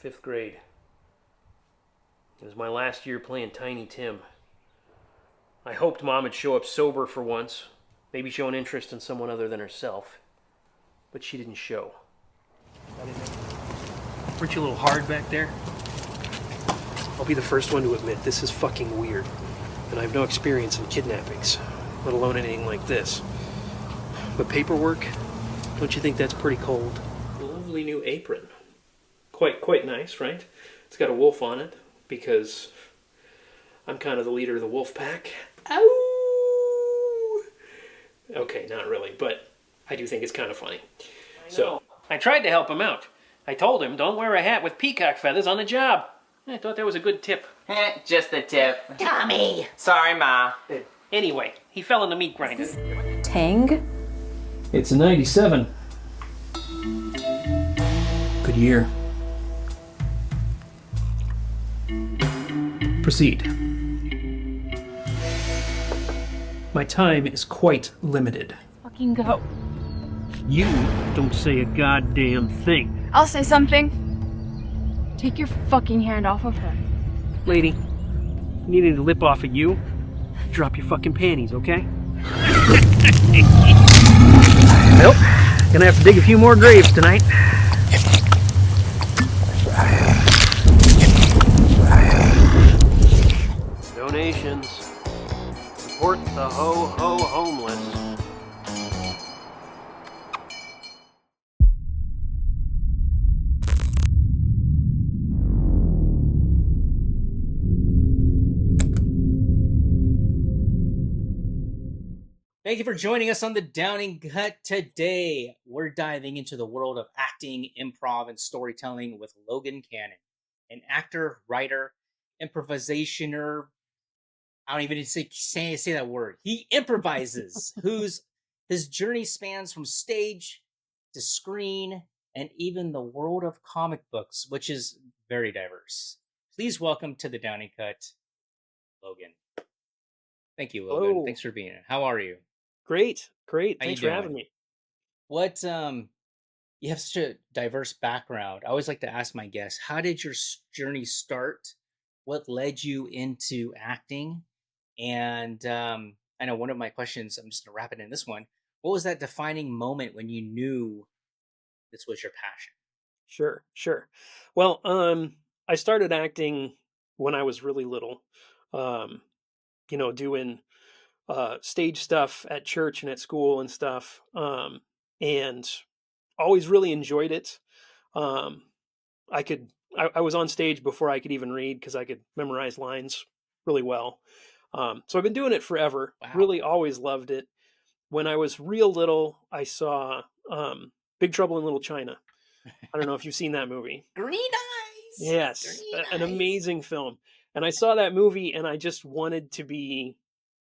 fifth grade. It was my last year playing Tiny Tim. I hoped Mom would show up sober for once, maybe show an interest in someone other than herself. But she didn't show. Weren't you a little hard back there? I'll be the first one to admit this is fucking weird, and I have no experience in kidnappings, let alone anything like this. But paperwork, don't you think that's pretty cold? A lovely new apron. Quite nice, right? It's got a wolf on it, because I'm kind of the leader of the wolf pack. Ow! Okay, not really, but I do think it's kind of funny. So, I tried to help him out. I told him, don't wear a hat with peacock feathers on the job. I thought that was a good tip. Just a tip. Tommy! Sorry, Ma. Anyway, he fell in the meat grinder. Tang? It's a 97. Good year. Proceed. My time is quite limited. Fucking go. You don't say a goddamn thing. I'll say something. Take your fucking hand off of her. Lady, needing to lip off of you? Drop your fucking panties, okay? Nope. Gonna have to dig a few more graves tonight. Donations. Support the ho-ho homeless. Thank you for joining us on the Downing Cut today. We're diving into the world of acting, improv, and storytelling with Logan Cannon, an actor, writer, improvisationer. I don't even say that word. He improvises, his journey spans from stage to screen and even the world of comic books, which is very diverse. Please welcome to the Downing Cut, Logan. Thank you, Logan. Hello. Thanks for being here. How are you? Great. How you Thanks for doing? having me. What you have such a diverse background. I always like to ask my guests, how did your journey start? What led you into acting? And I know one of my questions, I'm just gonna wrap it in this one. What was that defining moment when you knew this was your passion? Sure. Well, I started acting when I was really little. Doing stage stuff at church and at school and stuff, and always really enjoyed it. Um, I was on stage before I could even read because I could memorize lines really well. So I've been doing it forever. Wow. Really always loved it. When I was real little, I saw Big Trouble in Little China. I don't know if you've seen that movie. Green eyes. Yes, Green an eyes. amazing film. And I saw that movie and I just wanted to be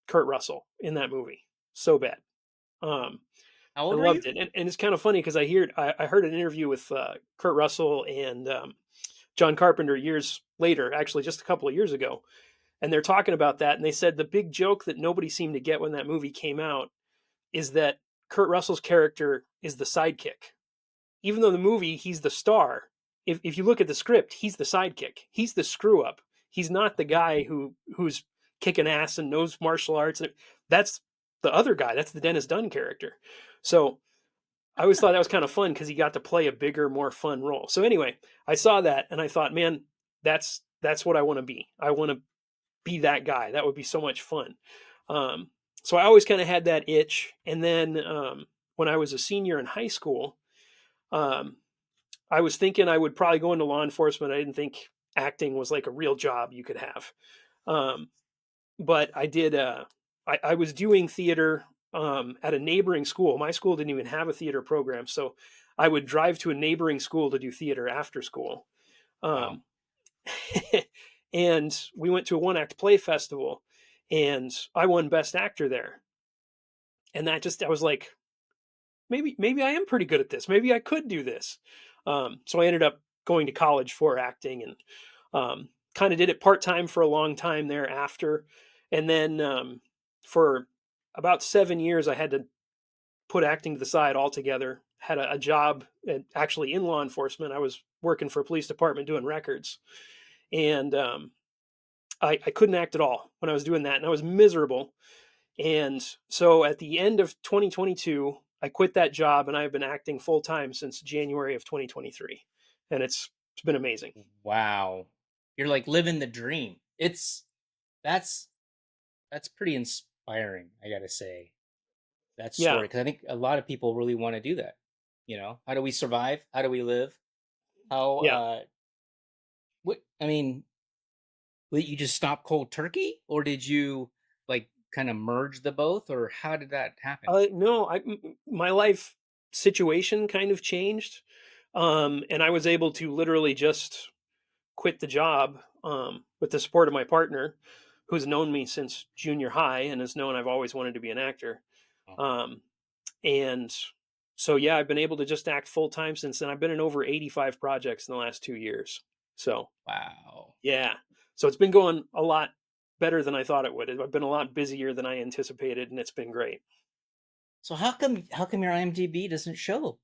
Kurt Russell in that movie so bad. How I old were loved you? it. And it's kind of funny because I heard an interview with Kurt Russell and John Carpenter years later, actually just a couple of years ago. And they're talking about that. And they said the big joke that nobody seemed to get when that movie came out is that Kurt Russell's character is the sidekick. Even though the movie, he's the star. If you look at the script, he's the sidekick. He's the screw up. He's not the guy who's kicking ass and knows martial arts. That's the other guy. That's the Dennis Dunn character. So I always thought that was kind of fun because he got to play a bigger, more fun role. So anyway, I saw that and I thought, man, that's what I want to be. I want to be that guy. That would be so much fun. So I always kind of had that itch. And then when I was a senior in high school, I was thinking I would probably go into law enforcement. I didn't think acting was like a real job you could have. But I did, I was doing theater at a neighboring school. My school didn't even have a theater program. So I would drive to a neighboring school to do theater after school. Wow. And we went to a one-act play festival and I won Best Actor there. And I was like, maybe I am pretty good at this. Maybe I could do this. So I ended up going to college for acting and kind of did it part-time for a long time thereafter. And then for about 7 years, I had to put acting to the side altogether, had a job actually in law enforcement. I was working for a police department doing records, and I couldn't act at all when I was doing that, and I was miserable. And so at the end of 2022, I quit that job, and I've been acting full time since January of 2023, and it's been amazing. Wow. You're like living the dream. That's that's pretty inspiring, I gotta say. That Yeah, story, because I think a lot of people really want to do that. How do we survive? How do we live? How yeah. what I mean, did you just stop cold turkey, or did you like kind of merge the both, or how did that happen? No, my life situation kind of changed, and I was able to literally just quit the job with the support of my partner, who's known me since junior high and has known I've always wanted to be an actor. Oh, Um, and so, yeah, I've been able to just act full time since then. I've been in over 85 projects in the last 2 years. So, wow. yeah, so it's been going a lot better than I thought it would. I've been a lot busier than I anticipated, and it's been great. So how come your IMDb doesn't show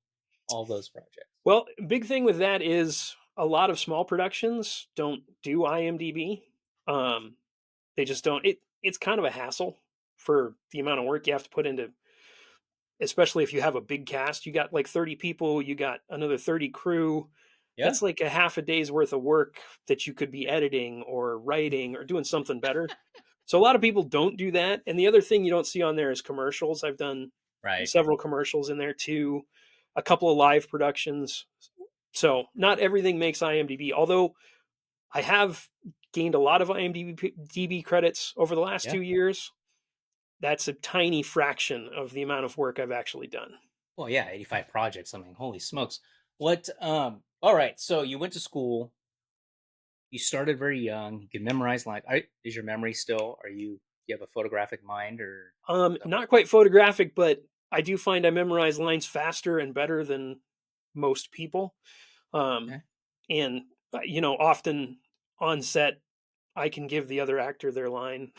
all those projects? Well, big thing with that is a lot of small productions don't do IMDb. Um, they just don't. It's kind of a hassle for the amount of work you have to put into, especially if you have a big cast. You got like 30 people, you got another 30 crew. Yeah. That's like a half a day's worth of work that you could be editing or writing or doing something better. So a lot of people don't do that. And the other thing you don't see on there is commercials. I've done Right. several commercials in there too, a couple of live productions. So not everything makes IMDb, although I have gained a lot of IMDb credits over the last Yeah. 2 years. That's a tiny fraction of the amount of work I've actually done. Well, yeah, 85 projects. I mean, holy smokes. What all right, so you went to school, you started very young, you can memorize lines. Is your memory still, you have a photographic mind, or Not quite photographic, but I do find I memorize lines faster and better than most people. Um, okay. and often on set, I can give the other actor their line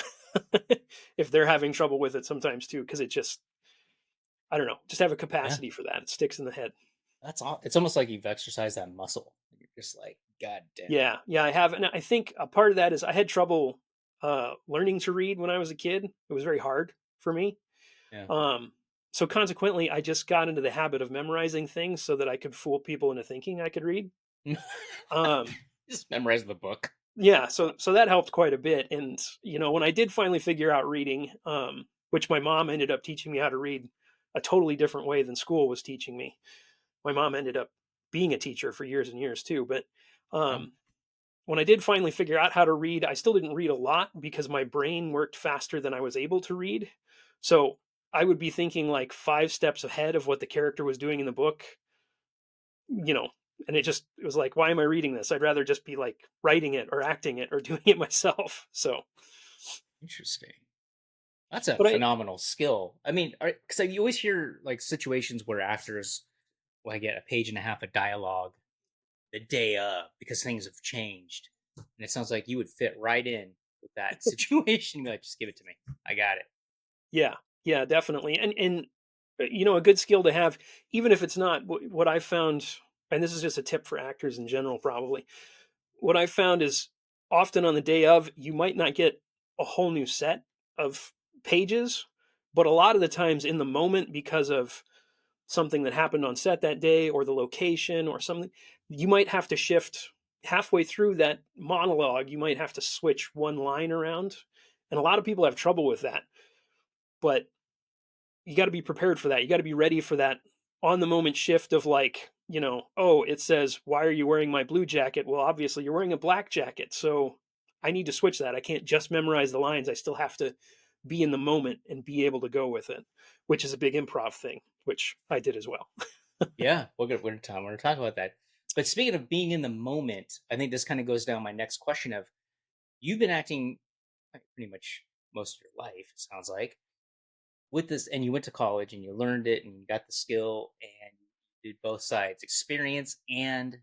if they're having trouble with it sometimes too, because it just, I don't know, just have a Yeah. capacity for that. It sticks in the head. That's all. It's almost like you've exercised that muscle. You're just like, God damn it. Yeah, yeah, I have, and I think a part of that is I had trouble learning to read when I was a kid. It was very hard for me. Yeah. Um, so consequently, I just got into the habit of memorizing things so that I could fool people into thinking I could read. Um, Just memorize the book. yeah, so that helped quite a bit. And when I did finally figure out reading, which my mom ended up teaching me how to read a totally different way than school was teaching me. My mom ended up being a teacher for years and years too, but Yeah. um, when I did finally figure out how to read, I still didn't read a lot because my brain worked faster than I was able to read. So I would be thinking like 5 steps ahead of what the character was doing in the book, you know, and it was like, why am I reading this? I'd rather just be like writing it or acting it or doing it myself. So, Interesting. That's a but I, phenomenal skill. I mean, because you always hear like situations where actors will get a page and a half of dialogue the day of because things have changed, and it sounds like you would fit right in with that situation. Be like, just give it to me. I got it. yeah, yeah, definitely. And a good skill to have, even if it's not what I found, and this is just a tip for actors in general, probably what I found is often on the day of, you might not get a whole new set of pages, but a lot of the times in the moment, because of something that happened on set that day or the location or something, you might have to shift halfway through that monologue. You might have to switch one line around. And a lot of people have trouble with that, but you got to be prepared for that. You got to be ready for that on the moment shift of like, oh, it says, why are you wearing my blue jacket? Well, obviously you're wearing a black jacket. So I need to switch that. I can't just memorize the lines. I still have to be in the moment and be able to go with it, which is a big improv thing, which I did as well. Yeah, we're gonna talk about that. But speaking of being in the moment, I think this kind of goes down my next question of you've been acting pretty much most of your life. It sounds like with this, and you went to college and you learned it and you got the skill and you did both sides, experience and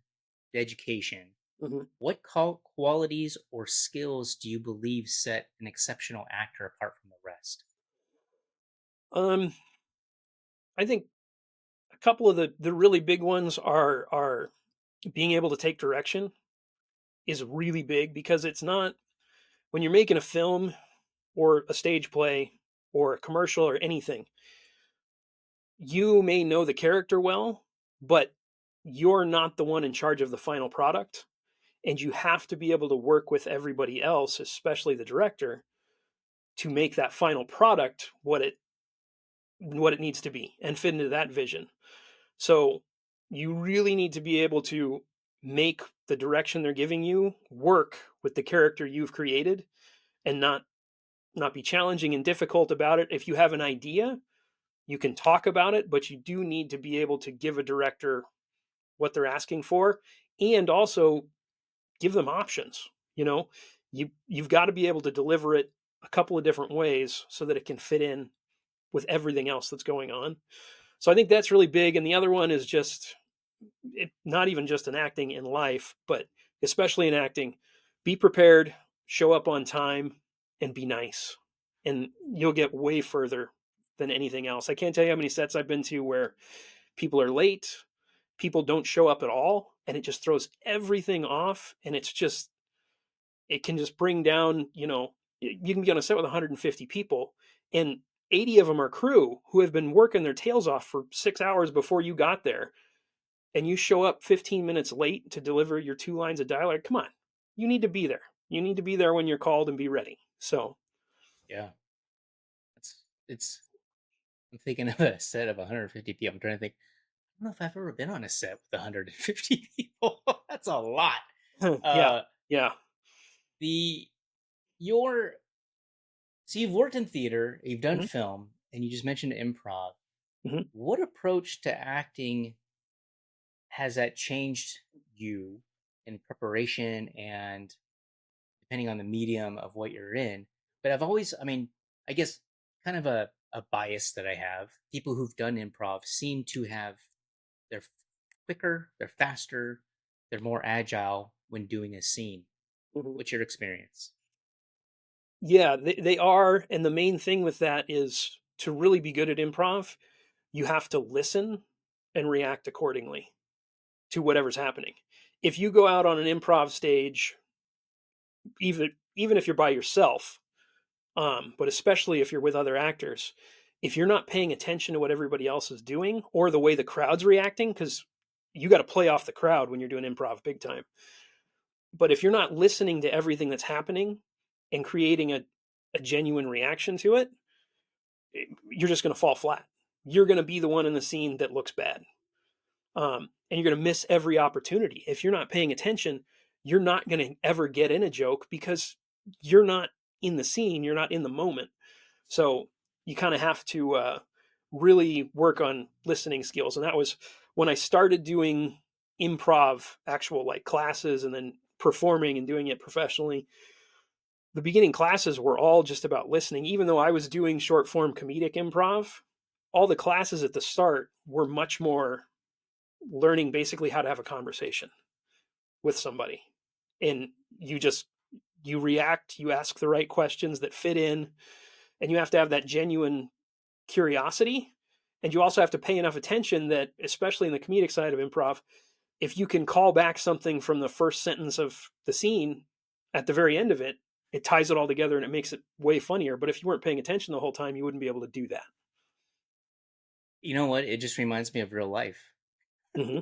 the education. Mhm. What qualities or skills do you believe set an exceptional actor apart from the rest? Um, I think couple of the really big ones are being able to take direction is really big, because it's not, when you're making a film or a stage play or a commercial or anything, you may know the character well, but you're not the one in charge of the final product. And you have to be able to work with everybody else, especially the director, to make that final product what it needs to be and fit into that vision. So you really need to be able to make the direction they're giving you work with the character you've created, and not be challenging and difficult about it. If you have an idea, you can talk about it, but you do need to be able to give a director what they're asking for, and also give them options. You know, you've got to be able to deliver it a couple of different ways so that it can fit in with everything else that's going on. So I think that's really big. And the other one is just not even just in acting, in life, but especially in acting, be prepared, show up on time, and be nice. And you'll get way further than anything else. I can't tell you how many sets I've been to where people are late, people don't show up at all, and it just throws everything off. And it can just bring down, you can be on a set with 150 people, and 80 of them are crew who have been working their tails off for 6 hours before you got there, and you show up 15 minutes late to deliver your 2 lines of dialogue. Come on, you need to be there. You need to be there when you're called and be ready. So, Yeah. It's I'm thinking of a set of 150 people. I'm trying to think. I don't know if I've ever been on a set with 150 people. That's a lot. yeah, Uh, yeah. the your so you've worked in theater, you've done Hmm. film, and you just mentioned improv. Hmm. What approach to acting has that changed you in preparation and depending on the medium of what you're in? But I mean, I guess kind of a bias that I have. People who've done improv seem to have they're quicker, they're faster, they're more agile when doing a scene. Hmm. What's your experience? Yeah, they are. And the main thing with that is, to really be good at improv, you have to listen and react accordingly to whatever's happening. If you go out on an improv stage, even if you're by yourself, but especially if you're with other actors, if you're not paying attention to what everybody else is doing or the way the crowd's reacting, because you got to play off the crowd when you're doing improv big time. But if you're not listening to everything that's happening and creating a genuine reaction to it, you're just going to fall flat. You're going to be the one in the scene that looks bad. And you're going to miss every opportunity. If you're not paying attention, you're not going to ever get in a joke, because you're not in the scene, you're not in the moment. So you kind of have to really work on listening skills. And that was when I started doing improv, actual like classes, and then performing and doing it professionally. The beginning classes were all just about listening. Even though I was doing short form comedic improv, all the classes at the start were much more learning basically how to have a conversation with somebody. And you react, you ask the right questions that fit in, and you have to have that genuine curiosity. And you also have to pay enough attention that, especially in the comedic side of improv, if you can call back something from the first sentence of the scene at the very end of it, it ties it all together and it makes it way funnier. But if you weren't paying attention the whole time, you wouldn't be able to do that. You know what? It just reminds me of real life. Hmm.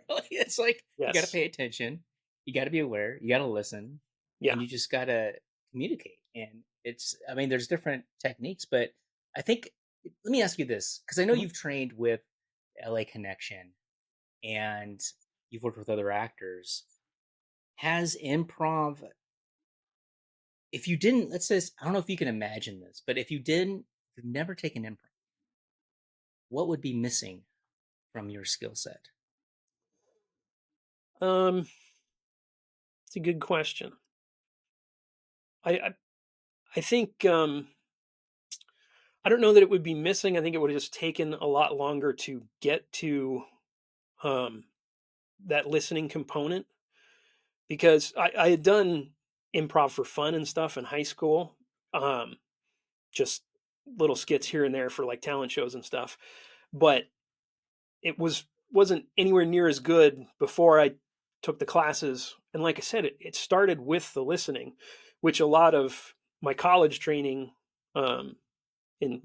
Really, it's like you got to Yes. pay attention, you got to be aware, you got to listen, Yeah. and you just got to communicate. And I mean, there's different techniques, but I think, let me ask you this, because I know Mhm. you've trained with LA Connection and you've worked with other actors. Has improv, if you didn't, let's say, I don't know if you can imagine this, but if you've never taken improv, what would be missing from your skill set? Um, it's a good question. I I think I don't know that it would be missing. I think it would have just taken a lot longer to get to um, that listening component, because I had done improv for fun and stuff in high school, um, just little skits here and there for like talent shows and stuff. But it wasn't anywhere near as good before I took the classes. And like I said, it started with the listening, which a lot of my college training in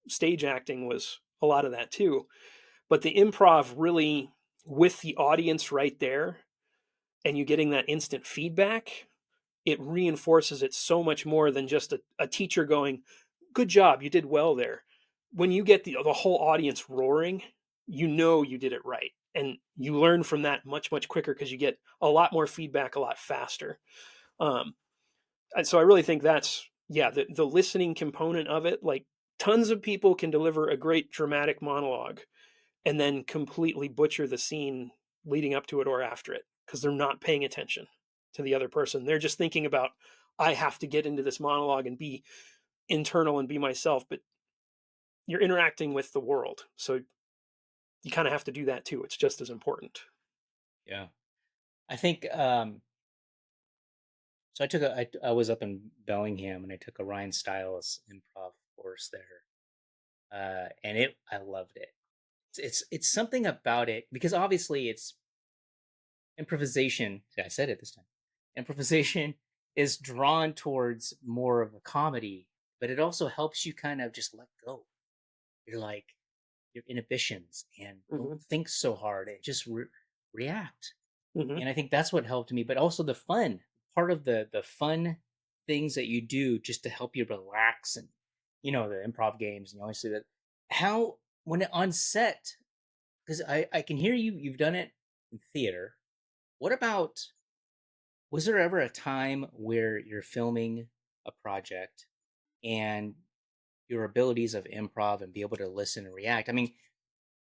stage acting was a lot of that too. But the improv really, with the audience right there, and you getting that instant feedback, it reinforces it so much more than just a teacher going, "Good job, you did well there." When you get the whole audience roaring, you know you did it right, and you learn from that much quicker because you get a lot more feedback a lot faster. Um, so I really think that's, yeah, the listening component of it. Like, tons of people can deliver a great dramatic monologue and then completely butcher the scene leading up to it or after it because they're not paying attention to the other person. They're just thinking about, I have to get into this monologue and be internal and be myself. But you're interacting with the world, so you kind of have to do that too. It's just as important. Yeah. I think so I was up in Bellingham and I took a Ryan Stiles improv course there. And I loved it. It's something about it because obviously it's improvisation. I said it this time. Improvisation is drawn towards more of a comedy, but it also helps you kind of just let go. You're like your inhibitions and Hmm. don't think so hard and just react. Hmm. And I think that's what helped me. But also the fun part of the fun things that you do just to help you relax and the improv games and obviously that how when it on set because I can hear you've done it in theater. What about was there ever a time where you're filming a project and your abilities of improv and be able to listen and react? I mean,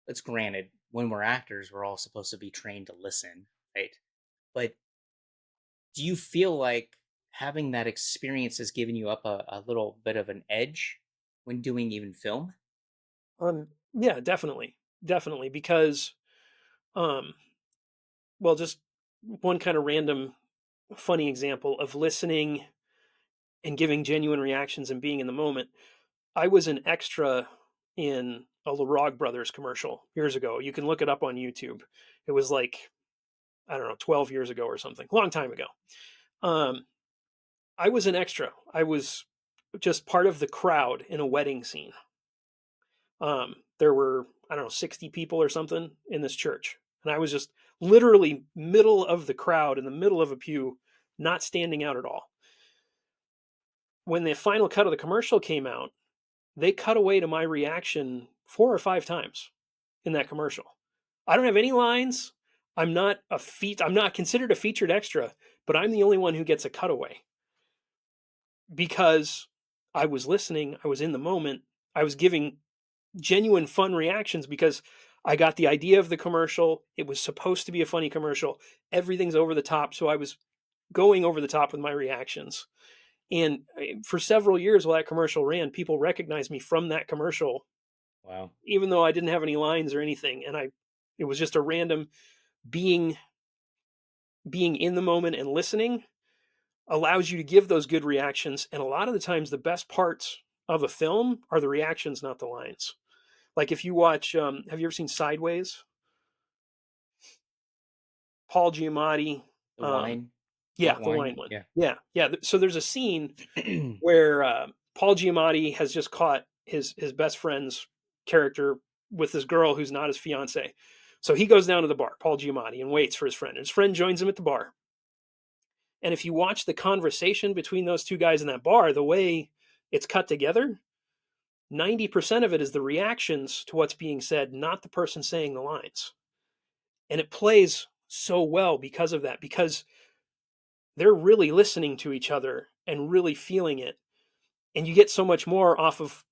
it's granted, when we're actors, we're all supposed to be trained to listen, right? But do you feel like having that experience has given you up a little bit of an edge when doing even film? Yeah, definitely, because, um, well, just one kind of random funny example of listening and giving genuine reactions and being in the moment. I was an extra in a LaRog Brothers commercial years ago. You can look it up on YouTube. It was like, I don't know, 12 years ago or something, long time ago. Um, I was an extra. I was just part of the crowd in a wedding scene. There were, I don't know, 60 people or something in this church. And I was just literally middle of the crowd in the middle of a pew, not standing out at all. When the final cut of the commercial came out, they cut away to my reaction 4 or 5 times in that commercial. I don't have any lines. I'm not considered a featured extra, but I'm the only one who gets a cutaway because I was listening, I was in the moment, I was giving genuine fun reactions because I got the idea of the commercial. It was supposed to be a funny commercial. Everything's over the top, so I was going over the top with my reactions. And for several years while that commercial ran, people recognized me from that commercial, Wow. even though I didn't have any lines or anything. And it was just a random being being in the moment and listening allows you to give those good reactions. And a lot of the times, the best parts of a film are the reactions, not the lines. Like if you watch, have you ever seen Sideways? Paul Giamatti. The Um, wine, yeah, white the wine, wine one. yeah. Yeah. So there's a scene where Paul Giamatti has just caught his best friend's character with this girl who's not his fiance. So he goes down to the bar, Paul Giamatti, and waits for his friend. His friend joins him at the bar. And if you watch the conversation between those two guys in that bar, the way it's cut together, 90% of it is the reactions to what's being said, not the person saying the lines. And it plays so well because of that, because they're really listening to each other and really feeling it. And you get so much more off of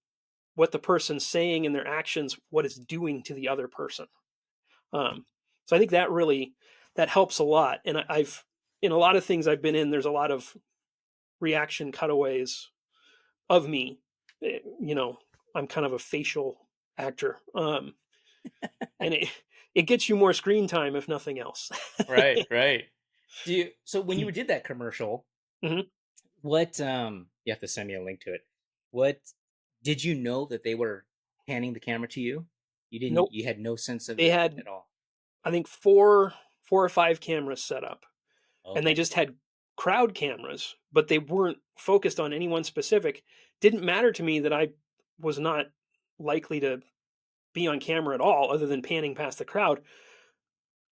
what the person's saying and their actions, what it's doing to the other person. So I think that helps a lot. And I've in a lot of things I've been in, there's a lot of reaction cutaways of me. You know, I'm kind of a facial actor, and it gets you more screen time if nothing else. Right, right. So when you did that commercial, Mhm. what you have to send me a link to it. What did you know that they were handing the camera to you? You didn't. Nope. You had no sense of They it had, at all. I think, four or five cameras set up, and they Okay. just had crowd cameras, but they weren't focused on anyone specific. Didn't matter to me that I was not likely to be on camera at all, other than panning past the crowd.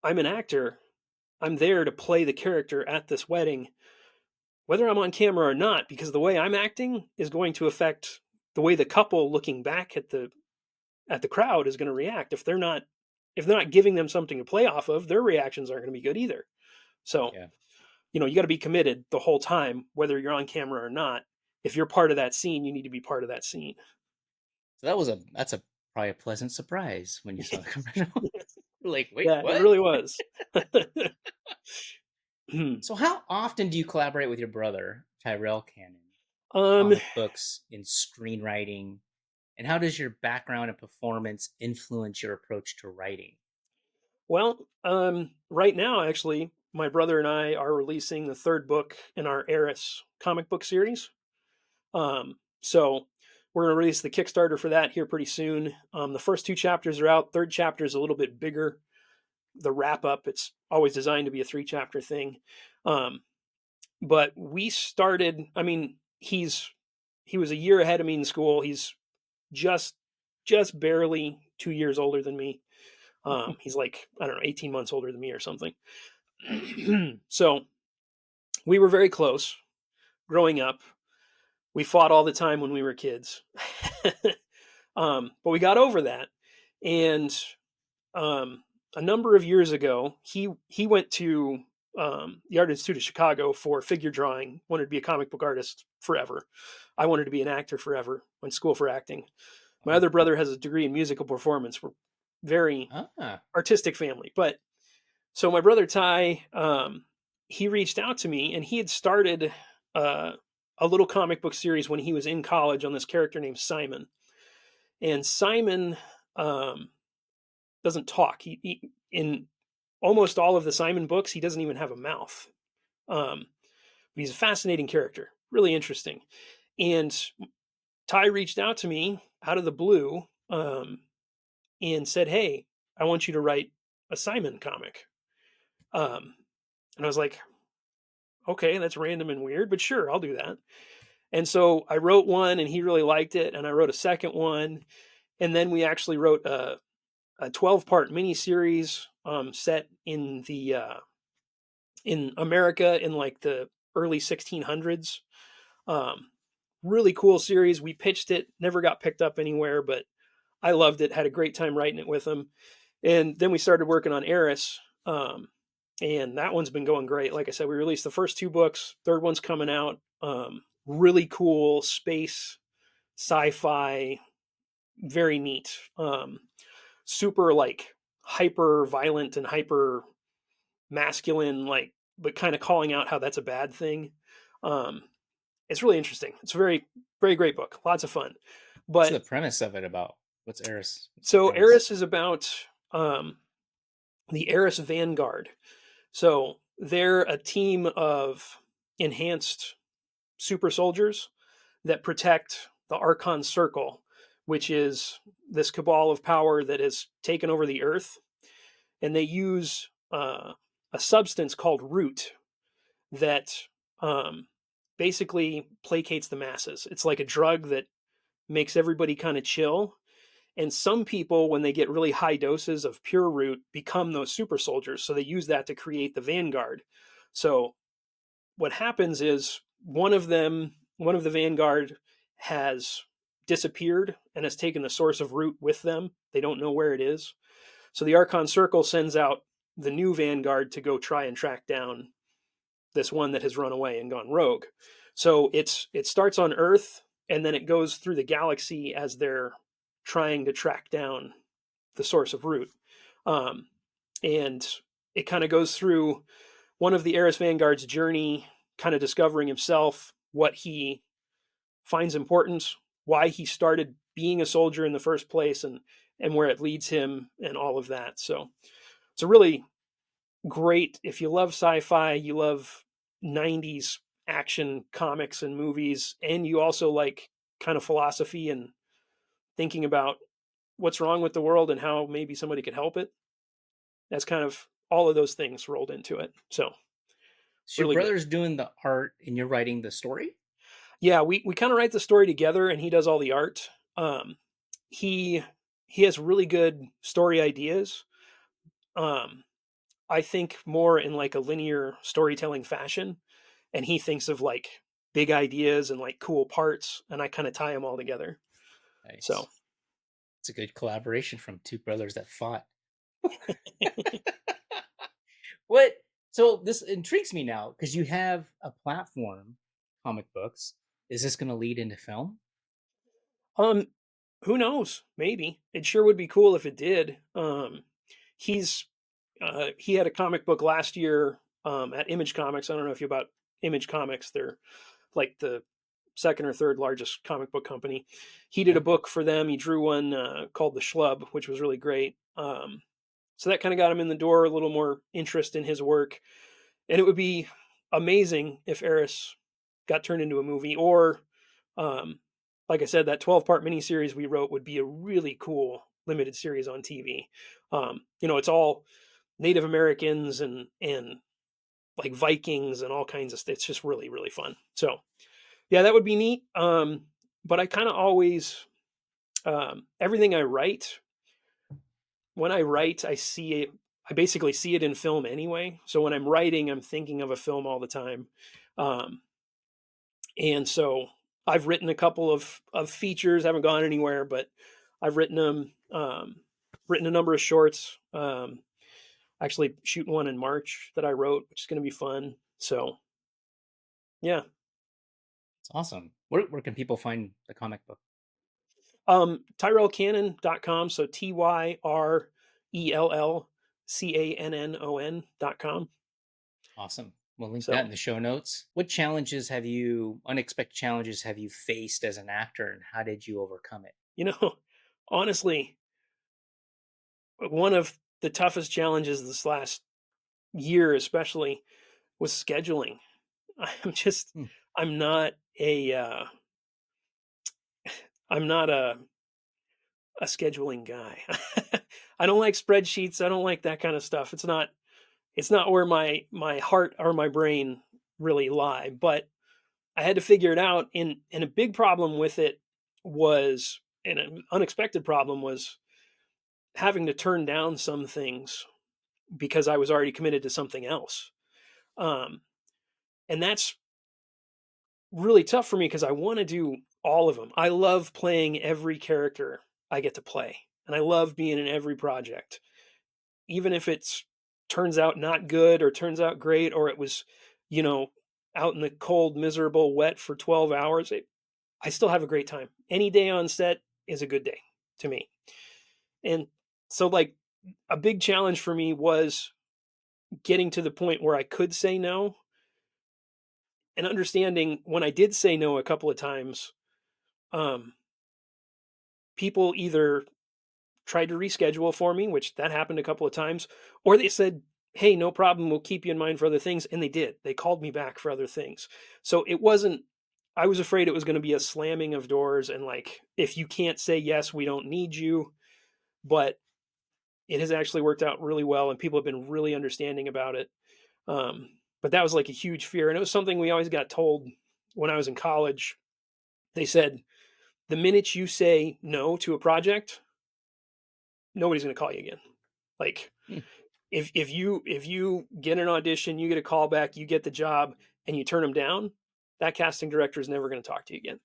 I'm an actor. I'm there to play the character at this wedding, whether I'm on camera or not, because the way I'm acting is going to affect the way the couple looking back at the crowd is going to react. If they're not giving them something to play off of, their reactions aren't going to be good either. So, Yeah. you got to be committed the whole time, whether you're on camera or not. If you're part of that scene, you need to be part of that scene. So that's a probably a pleasant surprise when you saw the commercial. Like, wait, Yeah, it what? really was. So how often do you collaborate with your brother, Tyrell Cannon, um, comic books, in screenwriting? And how does your background and performance influence your approach to writing? well, right now, actually, my brother and I are releasing the third book in our Eris comic book series. So we're going to release the Kickstarter for that here pretty soon. The first two chapters are out. Third chapter is a little bit bigger. The wrap up, it's always designed to be a 3-chapter thing. Um, but we started, I mean, he was a year ahead of me in school. He's just just barely 2 years older than me. He's like, I don't know, 18 months older than me or something. So we were very close growing up. We fought all the time when we were kids. But we got over that. And um, a number of years ago, he went to the Art Institute of Chicago for figure drawing. Wanted to be a comic book artist forever. I wanted to be an actor forever. Went to school for acting. My Oh, other brother has a degree in musical performance. We're very ah, artistic family. But so my brother Ty, he reached out to me, and he had started uh, a little comic book series when he was in college on this character named Simon. And Simon um, doesn't talk. He in almost all of the Simon books, he doesn't even have a mouth. But he's a fascinating character, really interesting. And Ty reached out to me out of the blue and said, "Hey, I want you to write a Simon comic." And I was like, "Okay, that's random and weird, but sure, I'll do that." And so I wrote one, and he really liked it, and I wrote a second one, and then we actually wrote a 12-part miniseries set in America in like the early 1600s. Um, Really cool series. We pitched it, never got picked up anywhere, but I loved it. Had a great time writing it with him. And then we started working on Eris, and that one's been going great. Like I said, we released the first two books. Third one's coming out. Really cool space, sci-fi, very neat. Super like hyper violent and hyper masculine, like, but kind of calling out how that's a bad thing. Um, it's really interesting. It's a very, very great book. Lots of fun. what's But the premise of it about? What's Eris? What's the so premise? Eris is about um, the Eris Vanguard. So they're a team of enhanced super soldiers that protect the Archon Circle, which is this cabal of power that has taken over the Earth. And they use a substance called root that um, basically placates the masses. It's like a drug that makes everybody kind of chill. And some people, when they get really high doses of pure root, become those super soldiers. So they use that to create the vanguard. So what happens is one of the vanguard has disappeared and has taken the source of root with them. They don't know where it is. So the Archon Circle sends out the new vanguard to go try and track down this one that has run away and gone rogue. So it starts on Earth, and then it goes through the galaxy as they're trying to track down the source of root. Um, and it kind of goes through one of the Eris Vanguard's journey, kind of discovering himself, what he finds important, why he started being a soldier in the first place, and where it leads him, and all of that. So it's a really great, if you love sci-fi, you love 90s action comics and movies, and you also like kind of philosophy and thinking about what's wrong with the world and how maybe somebody could help it. That's kind of all of those things rolled into it. So So your really good. brother's doing the art and you're writing the story? Yeah, we kind of write the story together, and he does all the art. He he has really good story ideas. Um, I think more in like a linear storytelling fashion, and he thinks of like big ideas and like cool parts, and I kind of tie them all together. So Nice. It's a good collaboration from two brothers that fought. What? So this intrigues me now because you have a platform, comic books. Is this going to lead into film? um who knows? Maybe. It sure would be cool if it did. He's he had a comic book last year at Image Comics. I don't know if you about Image Comics. They're like the second or third largest comic book company. He did a Okay. book for them. He drew one called The Schlub, which was really great. So that kind of got him in the door, a little more interest in his work. And it would be amazing if Eris got turned into a movie, or um, like I said, that 12-part miniseries we wrote would be a really cool limited series on TV. It's all Native Americans and like Vikings and all kinds of stuff. It's just really, really fun. So yeah, that would be neat. But I kind of always everything I write, when I write, I see it. I basically see it in film anyway. So when I'm writing, I'm thinking of a film all the time. Um, and so I've written a couple of features. Haven't gone anywhere, but I've written them. Written a number of shorts. Actually, shooting one in March that I wrote, which is going to be fun. So yeah. It's awesome. Where can people find the comic book? TyrellCannon.com. So TyrellCannon.com. Awesome. We'll link that So, in the show notes. What unexpected challenges have you faced as an actor and how did you overcome it? you know, honestly, one of the toughest challenges this last year, especially, was scheduling. I'm just, Hmm. I'm not a, I'm not a scheduling guy. I don't like spreadsheets. I don't like that kind of stuff. It's not where my heart or my brain really lie. But I had to figure it out. And a big problem with it was, and an unexpected problem was having to turn down some things because I was already committed to something else. Um, and that's really tough for me because I want to do all of them. I love playing every character I get to play, and I love being in every project, even if it's turns out not good or turns out great, or it was, you know, out in the cold, miserable, wet for 12 hours. I still have a great time. Any day on set is a good day to me. And so, like, a big challenge for me was getting to the point where I could say no, and understanding when I did say no a couple of times, um, people either tried to reschedule for me, which that happened a couple of times, or they said, "Hey, no problem, we'll keep you in mind for other things," and they did. They called me back for other things. So it wasn't. I was afraid it was going to be a slamming of doors and like, if you can't say yes, we don't need you. But it has actually worked out really well, and people have been really understanding about it. But that was like a huge fear, and it was something we always got told when I was in college. They said, the minute you say no to a project, nobody's going to call you again. Like, Hmm. if you get an audition, you get a call back, you get the job, and you turn them down, that casting director is never going to talk to you again.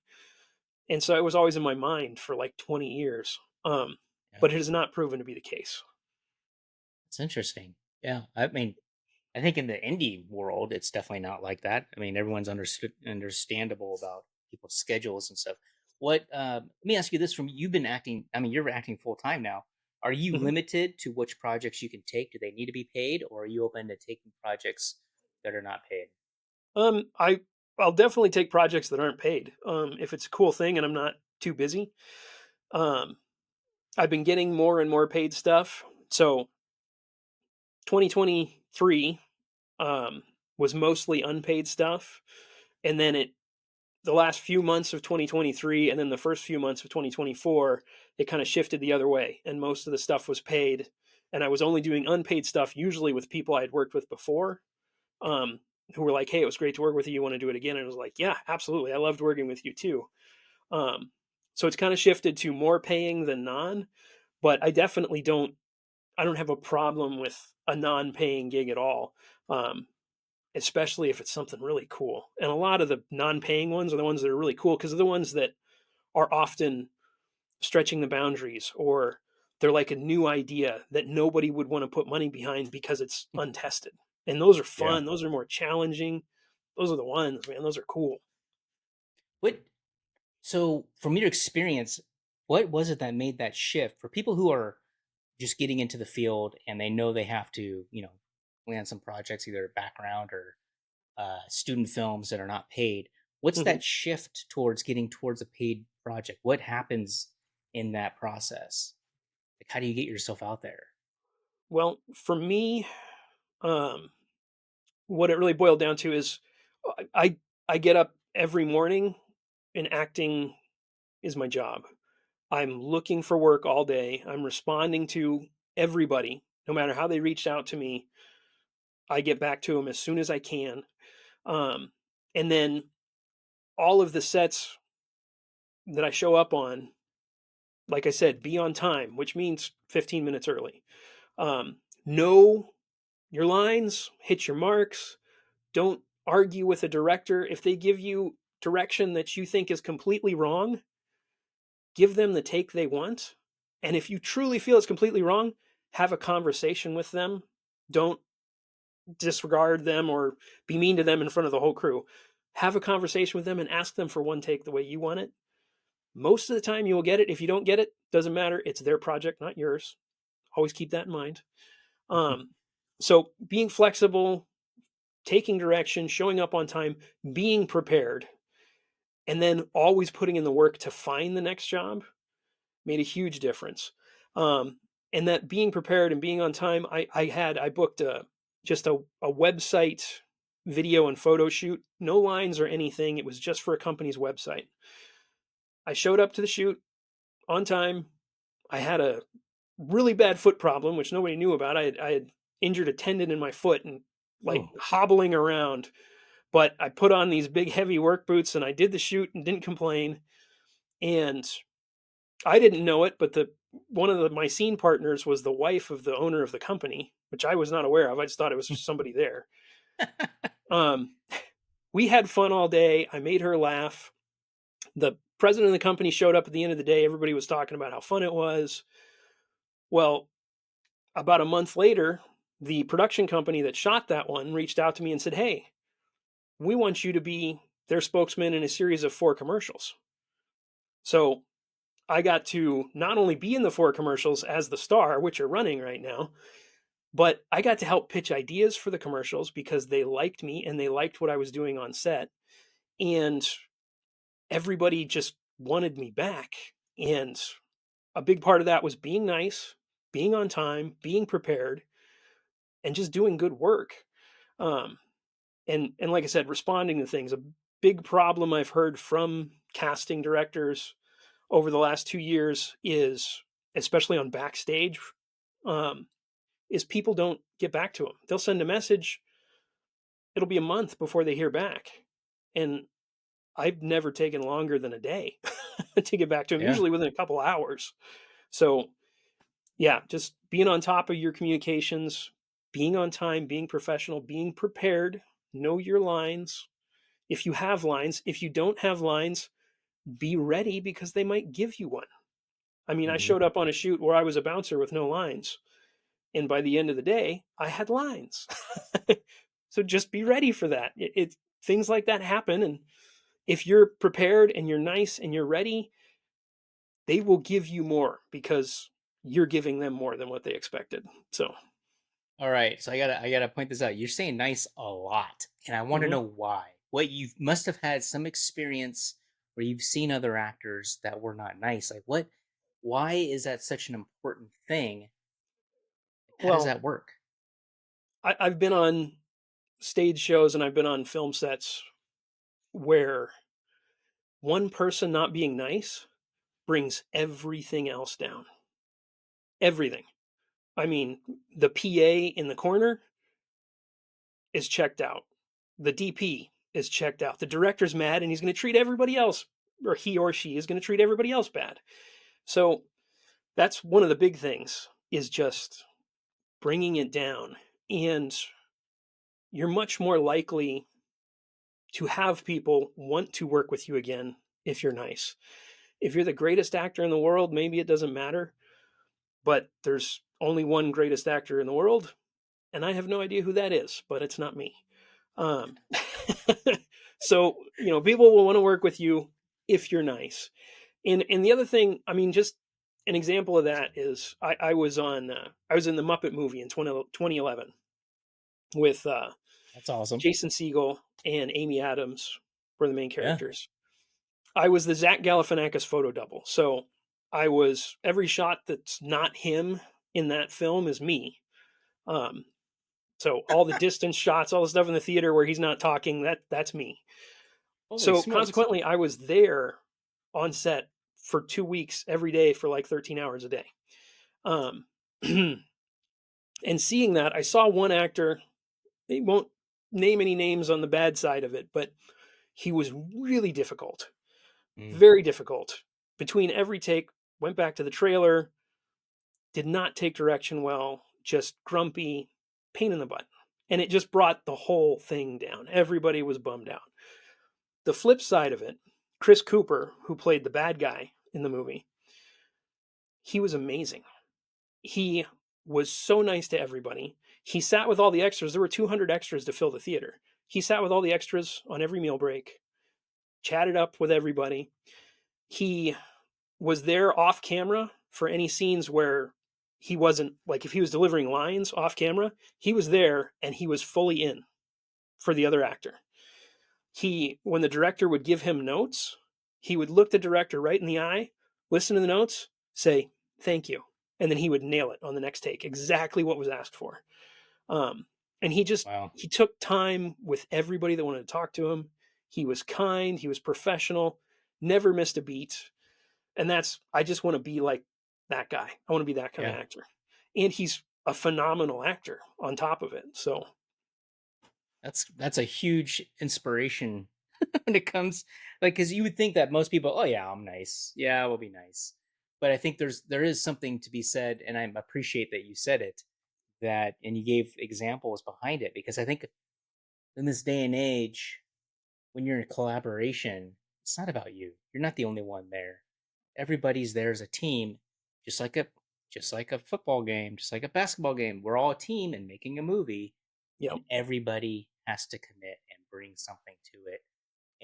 And so it was always in my mind for like 20 years. Yeah, But it has not proven to be the case. it's interesting. Yeah, I mean, I think in the indie world, it's definitely not like that. I mean, everyone's understandable about people's schedules and stuff. Let me ask you this: from you've been acting, I mean, you're acting full time now. Are you Mhm. limited to which projects you can take? Do they need to be paid, or are you open to taking projects that are not paid? Um, I I'll definitely take projects that aren't paid. If it's a cool thing and I'm not too busy. Um, I've been getting more and more paid stuff. So 2023 um, was mostly unpaid stuff, and then it the last few months of 2023 and then the first few months of 2024, it kind of shifted the other way. And most of the stuff was paid. And I was only doing unpaid stuff, usually with people I had worked with before, um, who were like, hey, it was great to work with you. You want to do it again? And I was like, yeah, absolutely. I loved working with you too. Um, so it's kind of shifted to more paying than non, but I don't have a problem with a non-paying gig at all. Especially if it's something really cool. And a lot of the non-paying ones are the ones that are really cool because they're the ones that are often stretching the boundaries, or they're like a new idea that nobody would want to put money behind because it's untested. And those are Yeah. fun. Those are more challenging. Those are the ones, man. Those are cool. What? So, from your experience, what was it that made that shift for people who are just getting into the field and they know they have to, land some projects, either background or student films that are not paid? What's Mhm. that shift towards getting towards a paid project? What happens in that process? Like, how do you get yourself out there? Well, for me, um, what it really boiled down to is I get up every morning and acting is my job. I'm looking for work all day. I'm responding to everybody, no matter how they reached out to me. I get back to them as soon as I can. Um, and then all of the sets that I show up on, like I said, be on time, which means 15 minutes early. Know your lines, hit your marks. Don't argue with a director. If they give you direction that you think is completely wrong, give them the take they want. And if you truly feel it's completely wrong, have a conversation with them. Don't disregard them or be mean to them in front of the whole crew. Have a conversation with them and ask them for one take the way you want it. Most of the time you will get it. If you don't get it, doesn't matter. It's their project, not yours. Always keep that in mind. Um, so being flexible, taking direction, showing up on time, being prepared, and then always putting in the work to find the next job made a huge difference. Um, and that being prepared and being on time, I booked just a website video and photo shoot, no lines or anything. It was just for a company's website. I showed up to the shoot on time. I had a really bad foot problem, which nobody knew about. I had injured a tendon in my foot and like Oh, hobbling around. But I put on these big heavy work boots and I did the shoot and didn't complain. And I didn't know it, but the one of my scene partners was the wife of the owner of the company, which I was not aware of. I just thought it was just somebody there. Um, we had fun all day. I made her laugh. The president of the company showed up at the end of the day. Everybody was talking about how fun it was. Well, about a month later, the production company that shot that one reached out to me and said, hey, we want you to be their spokesman in a series of 4 commercials. So I got to not only be in the 4 commercials as the star, which are running right now, but I got to help pitch ideas for the commercials because they liked me and they liked what I was doing on set. And everybody just wanted me back. And a big part of that was being nice, being on time, being prepared, and just doing good work. Um, and like I said, responding to things. A big problem I've heard from casting directors over the last 2 years is, especially on backstage, um, is people don't get back to them. They'll send a message. It'll be a month before they hear back, and I've never taken longer than a day to get back to them. yeah. Usually within a couple hours. So yeah, just being on top of your communications, being on time, being professional, being prepared, know your lines. If you have lines, if you don't have lines, be ready because they might give you one. I mean, I Hmm. showed up on a shoot where I was a bouncer with no lines. And by the end of the day, I had lines. So just be ready for that. Things like that happen. And if you're prepared and you're nice and you're ready, they will give you more because you're giving them more than what they expected. So, All right, so I gotta point this out. You're saying nice a lot, and I want to mhm. know why. What you must have had some experience where you've seen other actors that were not nice. Like what? Why is that such an important thing? How does Well, that work? I've been on stage shows and I've been on film sets where one person not being nice brings everything else down. Everything. I mean, the PA in the corner is checked out. The DP is checked out. The director's mad and he's going to treat everybody else, or he or she is going to treat everybody else bad. So that's one of the big things, is just bringing it down. And you're much more likely to have people want to work with you again if you're nice. If you're the greatest actor in the world, maybe it doesn't matter, but there's only one greatest actor in the world, and I have no idea who that is, but it's not me. Um, so, people will want to work with you if you're nice. And the other thing, I mean, just an example of that is I was in the Muppet movie in 2011 with That's awesome. Jason Segel and Amy Adams were the main Yeah. characters. I was the Zach Galifianakis photo double. So every shot that's not him in that film is me. So all the distance shots, all the stuff in the theater where he's not talking, that's me. Holy So smokes. consequently, I was there on set for 2 weeks every day for like 13 hours a day. Um, and seeing that, I saw one actor, he won't name any names on the bad side of it, but he was really difficult, very difficult. Between every take, went back to the trailer, did not take direction well, just grumpy, pain in the butt. And it just brought the whole thing down. Everybody was bummed out. The flip side of it, Chris Cooper, who played the bad guy in the movie, he was amazing. He was so nice to everybody. He sat with all the extras. There were 200 extras to fill the theater. He sat with all the extras on every meal break, chatted up with everybody. He was there off camera for any scenes where he wasn't, like if he was delivering lines off camera, he was there and he was fully in for the other actor. When the director would give him notes, he would look the director right in the eye, listen to the notes, say, thank you. And then he would nail it on the next take, exactly what was asked for. And he took time with everybody that wanted to talk to him. He was kind, he was professional, never missed a beat. And I just want to be like that guy. I want to be that kind of actor. And he's a phenomenal actor on top of it. So that's a huge inspiration when it comes, like, because you would think that most people, oh yeah, I'm nice, yeah, we'll be nice, but I think there is something to be said, and I appreciate that you said it, that, and you gave examples behind it, because I think in this day and age, when you're in a collaboration, it's not about you. You're not the only one there. Everybody's there as a team, just like a football game, just like a basketball game. We're all a team and making a movie. Yep. And everybody has to commit and bring something to it.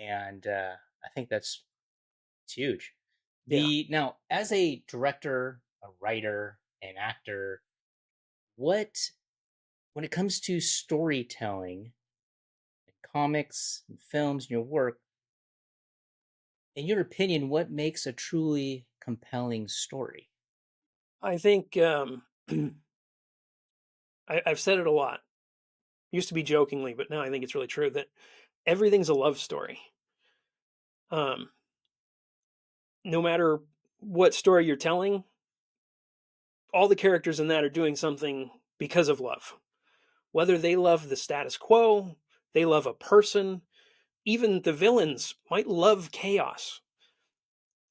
And I think it's huge. Now, as a director, a writer, an actor, when it comes to storytelling, in comics and films, and your work, in your opinion, what makes a truly compelling story? I think I've said it a lot. Used to be jokingly, but now I think it's really true that everything's a love story. No matter what story you're telling, all the characters in that are doing something because of love. Whether they love the status quo, they love a person, even the villains might love chaos.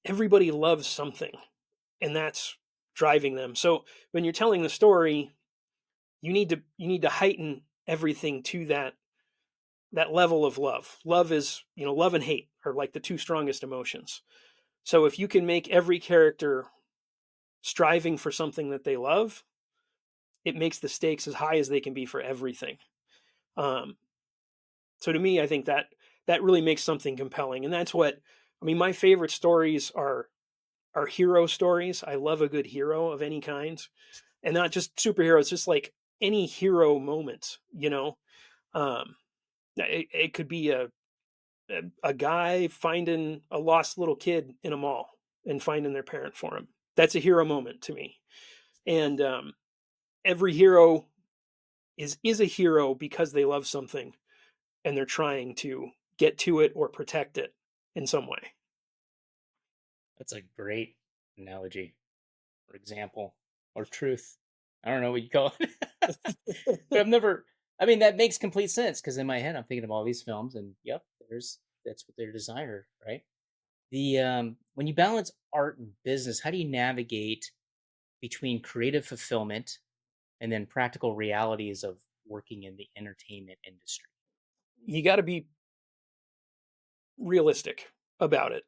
Everybody loves something, and that's driving them. So when you're telling the story, you need to heighten everything to that level of love. Love is, love and hate are like the two strongest emotions. So if you can make every character striving for something that they love, it makes the stakes as high as they can be for everything. So to me, I think that really makes something compelling, and that's what I mean. My favorite stories are hero stories. I love a good hero of any kind, and not just superheroes, just like any hero moment. It could be a guy finding a lost little kid in a mall and finding their parent for him. That's a hero moment to me. And every hero is a hero because they love something and they're trying to get to it or protect it in some way. That's a great analogy or example or truth. I don't know what you call it. But I've never, I mean, that makes complete sense because in my head, I'm thinking of all these films and yep, that's what they're designed, right? When you balance art and business, how do you navigate between creative fulfillment and then practical realities of working in the entertainment industry? You got to be realistic about it.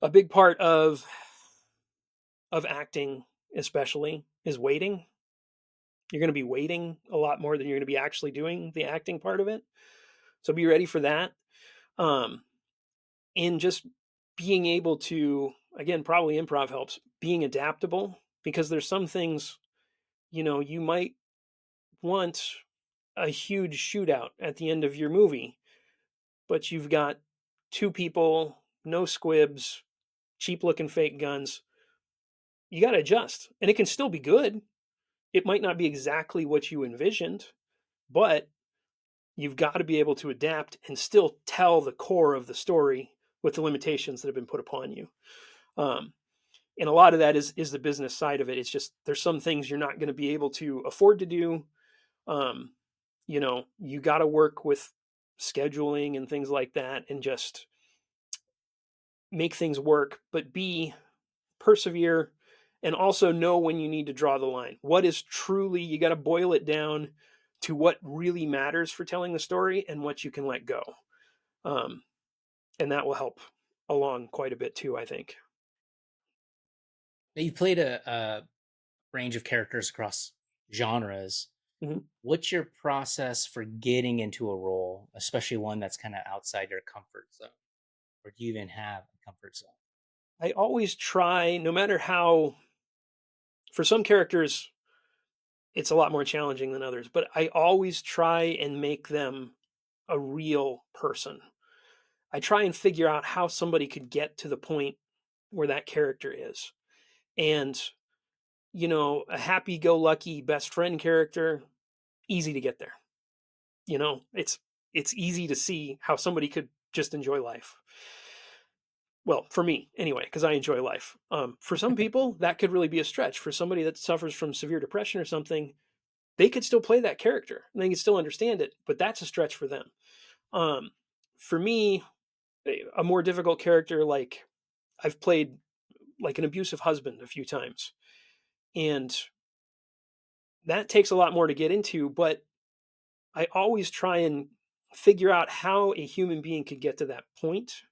A big part of acting, especially, is waiting. You're going to be waiting a lot more than you're going to be actually doing the acting part of it. So be ready for that. Um, and just being able to, again, probably improv helps, being adaptable, because there's some things, you might want a huge shootout at the end of your movie, but you've got two people, no squibs, cheap looking fake guns. You got to adjust, and it can still be good. It might not be exactly what you envisioned, but you've got to be able to adapt and still tell the core of the story with the limitations that have been put upon you. Um, and a lot of that is the business side of it. It's just there's some things you're not going to be able to afford to do. Um, you got to work with scheduling and things like that, and just make things work, but persevere, and also know when you need to draw the line. What is truly, you got to boil it down to what really matters for telling the story and what you can let go. Um, and that will help along quite a bit too, I think. Now, you've played a range of characters across genres. Mhm. What's your process for getting into a role, especially one that's kind of outside your comfort zone? Or do you even have a comfort zone? I always try, no matter how, for some characters, it's a lot more challenging than others, but I always try and make them a real person. I try and figure out how somebody could get to the point where that character is. And, a happy go lucky best friend character, easy to get there. It's easy to see how somebody could just enjoy life. Well, for me anyway, because I enjoy life. For some people, that could really be a stretch. For somebody that suffers from severe depression or something, they could still play that character and they can still understand it, but that's a stretch for them. Um, for me, a more difficult character, like I've played like an abusive husband a few times, and that takes a lot more to get into, but I always try and figure out how a human being could get to that point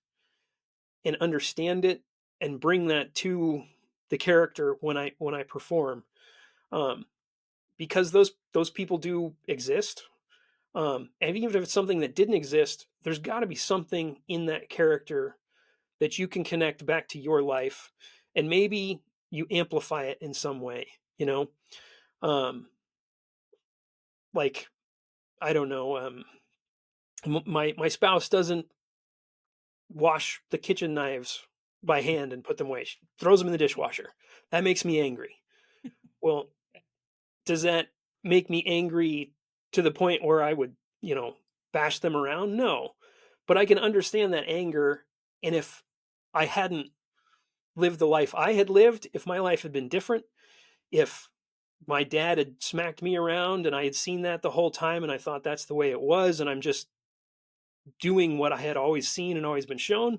and understand it and bring that to the character when I perform, um, because those people do exist. And even if it's something that didn't exist, there's got to be something in that character that you can connect back to your life, and maybe you amplify it in some way. You know, um, like I don't know, my spouse doesn't wash the kitchen knives by hand and put them away. She throws them in the dishwasher. That makes me angry. Well, does that make me angry to the point where I would, bash them around? No. But I can understand that anger. And if I hadn't lived the life I had lived, if my life had been different, if my dad had smacked me around and I had seen that the whole time and I thought that's the way it was, and I'm just doing what I had always seen and always been shown,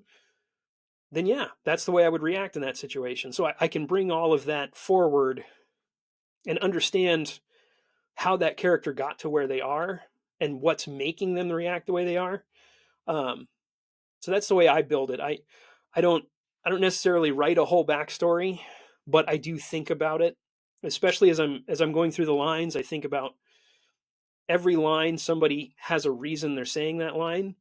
then yeah, that's the way I would react in that situation. So I can bring all of that forward and understand how that character got to where they are and what's making them react the way they are. Um, so that's the way I build it. I don't I don't necessarily write a whole backstory, but I do think about it, especially as I'm going through the lines. I think about every line. Somebody has a reason they're saying that line,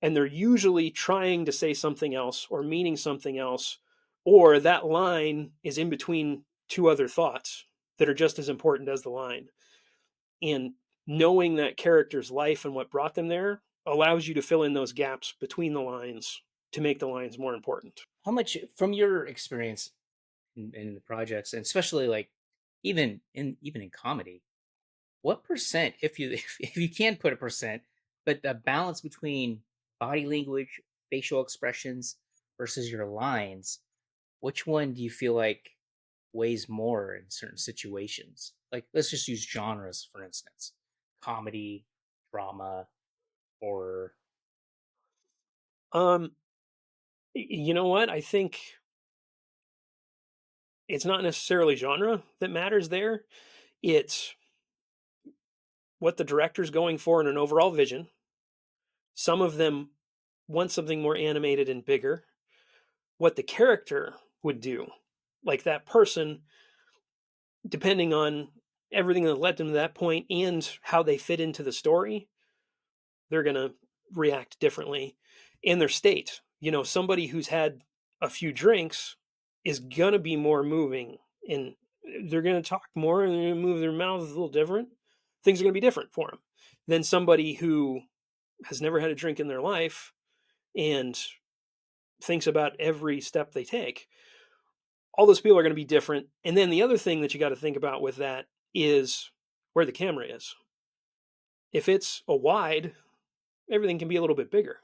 and they're usually trying to say something else or meaning something else, or that line is in between two other thoughts that are just as important as the line. And knowing that character's life and what brought them there allows you to fill in those gaps between the lines to make the lines more important. How much from your experience in the projects, and especially like even in comedy, what percent, if you if you can put a percent, but the balance between body language, facial expressions versus your lines, which one do you feel like weighs more in certain situations? Like, let's just use genres for instance: comedy, drama, horror. Um, you know what? I think it's not necessarily genre that matters there. It's what the director's going for in an overall vision. Some of them want something more animated and bigger. What the character would do, like that person, depending on everything that led them to that point and how they fit into the story, they're going to react differently in their state. Somebody who's had a few drinks is going to be more moving and they're going to talk more and they're going to move their mouths a little different. Things are going to be different for them than somebody who has never had a drink in their life and thinks about every step they take. All those people are going to be different. And then the other thing that you got to think about with that is where the camera is. If it's a wide, everything can be a little bit bigger.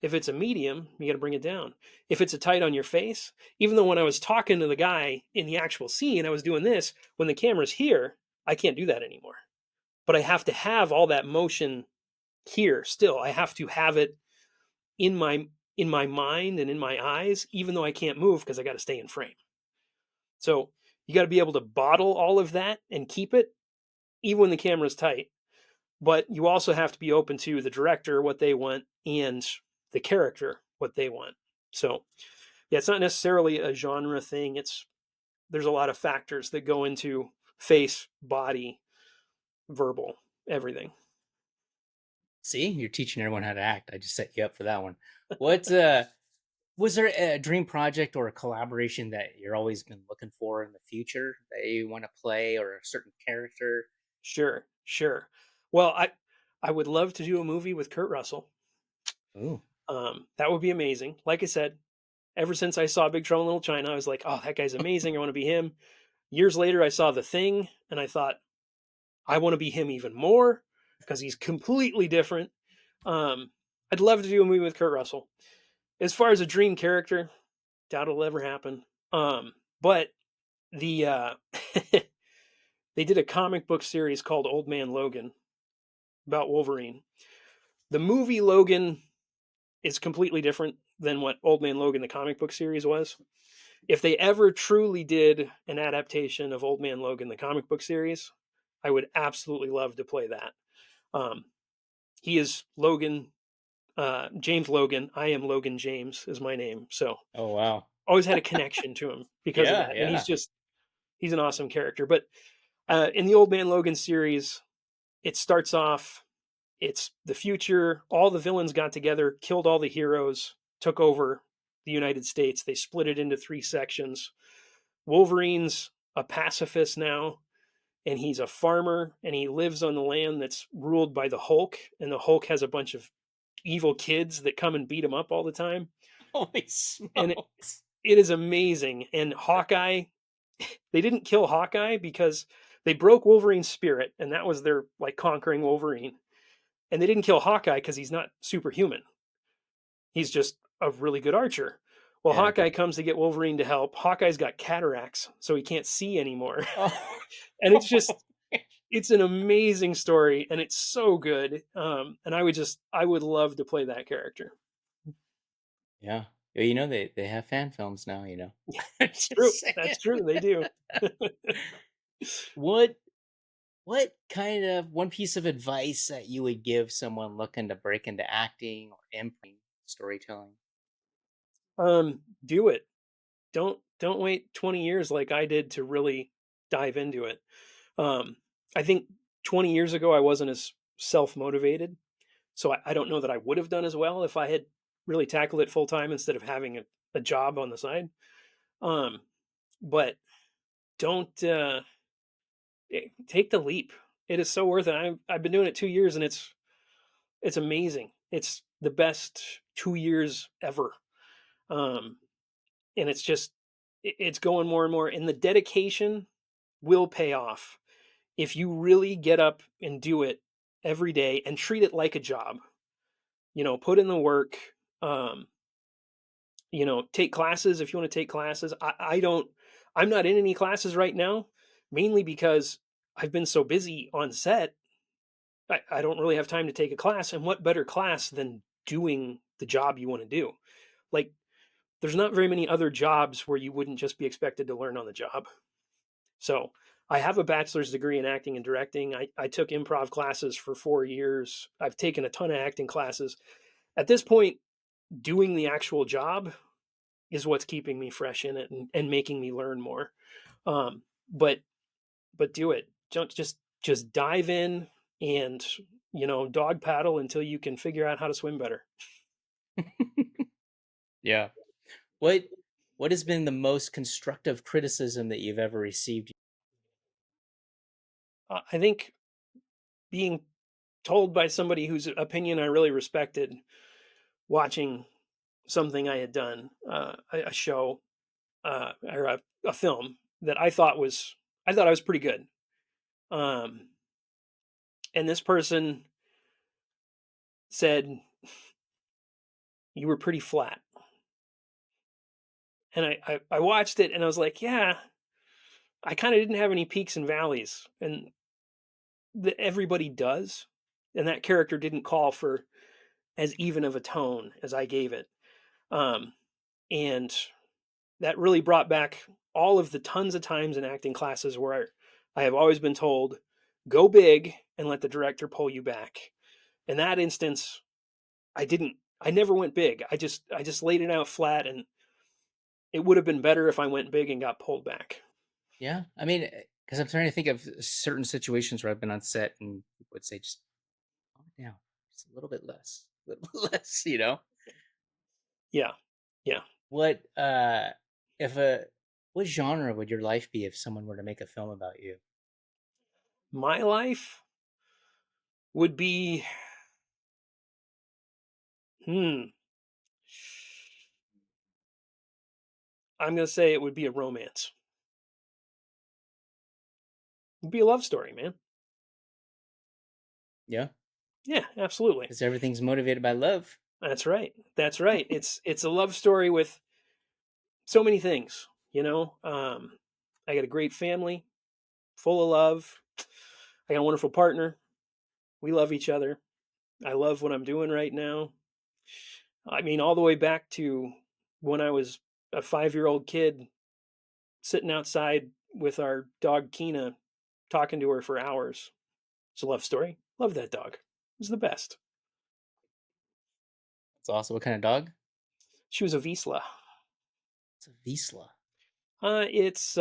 If it's a medium, you got to bring it down. If it's a tight on your face, even though when I was talking to the guy in the actual scene, I was doing this, when the camera's here, I can't do that anymore. But I have to have all that motion here still. I have to have it in my mind and in my eyes, even though I can't move because I got to stay in frame. So you got to be able to bottle all of that and keep it, even when the camera's tight. But you also have to be open to the director, what they want, and the character, what they want. So yeah, it's not necessarily a genre thing. There's a lot of factors that go into face, body, verbal, everything. See, you're teaching everyone how to act. I just set you up for that one. What was there a dream project or a collaboration that you're always been looking for in the future that you want to play, or a certain character? Sure, sure. Well, I would love to do a movie with Kurt Russell. Ooh. That would be amazing. Like I said, ever since I saw Big Trouble in Little China, I was like, oh, that guy's amazing. I want to be him. Years later, I saw The Thing, and I thought, I want to be him even more because he's completely different. Um, I'd love to do a movie with Kurt Russell. As far as a dream character, doubt it'll ever happen. But the they did a comic book series called Old Man Logan about Wolverine. The movie Logan is completely different than what Old Man Logan the comic book series was. If they ever truly did an adaptation of Old Man Logan the comic book series, I would absolutely love to play that. Um, he is Logan, James Logan. I am Logan James is my name. So Oh wow. always had a connection to him because of Yeah, that. And yeah. he's an awesome character. But in the Old Man Logan series, it starts off, it's the future. All the villains got together, killed all the heroes, took over the United States. They split it into three sections. Wolverine's a pacifist now, and he's a farmer, and he lives on the land that's ruled by the Hulk. And the Hulk has a bunch of evil kids that come and beat him up all the time. Holy And smokes. it is amazing. And Hawkeye, they didn't kill Hawkeye because they broke Wolverine's spirit, and that was their like conquering Wolverine. And they didn't kill Hawkeye because he's not superhuman. He's just a really good archer. Well, Yeah. Hawkeye comes to get Wolverine to help. Hawkeye's got cataracts, so he can't see anymore. Oh. And it's an amazing story, and it's so good. And I would love to play that character. Yeah. Well, you know they have fan films now, you know. It's true. Just saying. That's true. They do. What what kind of one piece of advice that you would give someone looking to break into acting or improv storytelling? Do it. Don't wait 20 years like I did to really dive into it. Um, I think 20 years ago I wasn't as self motivated, so I don't know that I would have done as well if I had really tackled it full time instead of having a job on the side. Um, but don't take the leap. It is so worth it. I've been doing it 2 years and it's amazing. It's the best 2 years ever. Um, and it's just it's going more and more. And the dedication will pay off if you really get up and do it every day and treat it like a job. Put in the work. Um, take classes if you want to take classes. I don't, I'm not in any classes right now, mainly because I've been so busy on set. I don't really have time to take a class. And what better class than doing the job you want to do? Like, there's not very many other jobs where you wouldn't just be expected to learn on the job. So I have a bachelor's degree in acting and directing. I took improv classes for 4 years. I've taken a ton of acting classes. At this point, doing the actual job is what's keeping me fresh in it and making me learn more. Um, but do it. Don't just dive in and dog paddle until you can figure out how to swim better. Yeah. What what has been the most constructive criticism that you've ever received? I think being told by somebody whose opinion I really respected, watching something I had done, a show or a film that I thought I was pretty good. Um, and this person said, "You were pretty flat." And I watched it and I was like, yeah, I kind of didn't have any peaks and valleys, and everybody does. And that character didn't call for as even of a tone as I gave it. Um, and that really brought back all of the tons of times in acting classes where I have always been told, go big and let the director pull you back. In that instance, I never went big. I just laid it out flat, and it would have been better if I went big and got pulled back. Yeah. I mean, because I'm trying to think of certain situations where I've been on set and people would say, just calm it down, just a little bit less, a little less, you know? Yeah. Yeah. What if a what genre would your life be if someone were to make a film about you? My life would be, hmm, I'm going to say it would be a romance. It'd be a love story, man. Yeah, Yeah, absolutely. because everything's motivated by love. That's right. That's right. It's a love story with so many things, you know. I got a great family, full of love. I got a wonderful partner. We love each other. I love what I'm doing right now. I mean, all the way back to when I was a 5-year-old kid sitting outside with our dog Kina, talking to her for hours. It's a love story. Love that dog. It was the best. It's also what kind of dog? She was a Vizsla. It's a Vizsla. It's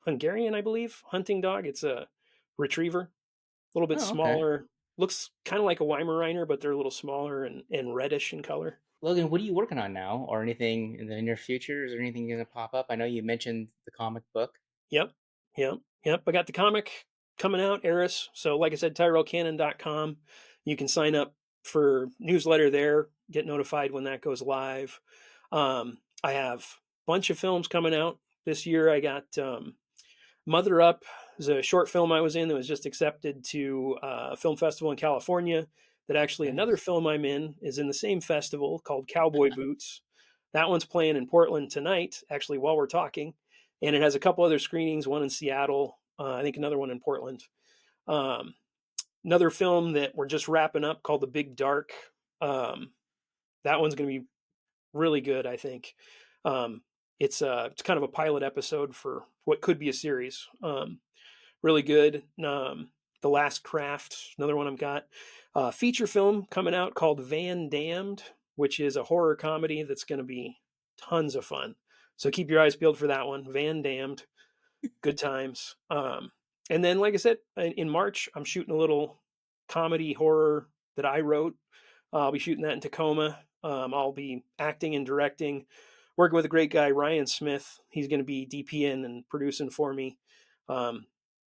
Hungarian, I believe, hunting dog. It's a retriever, a little bit Oh, okay. smaller. Looks kind of like a Weimaraner, but they're a little smaller and reddish in color. Logan, what are you working on now, or anything in the near future? Is there anything going to pop up? I know you mentioned the comic book. Yep, yep, yep. I got the comic coming out, Eris. So, like I said, TyrellCannon.com. You can sign up for newsletter there, get notified when that goes live. I have a bunch of films coming out this year. I got Mother Up is a short film I was in that was just accepted to a film festival in California. That actually another Nice. film I'm in is in the same festival called Cowboy Boots. That one's playing in Portland tonight, actually, while we're talking. And it has a couple other screenings, one in Seattle, I think another one in Portland. Um, Another film that we're just wrapping up called The Big Dark. Um, that one's going to be really good, I think. Um, it's kind of a pilot episode for what could be a series. Really good. The Last Craft, another one I've got. Feature film coming out called Van Damned, which is a horror comedy that's going to be tons of fun. So keep your eyes peeled for that one. Van Damned, good times. And then, like I said, in March, I'm shooting a little comedy horror that I wrote. I'll be shooting that in Tacoma. I'll be acting and directing, working with a great guy, Ryan Smith. He's going to be DPing and producing for me. Um,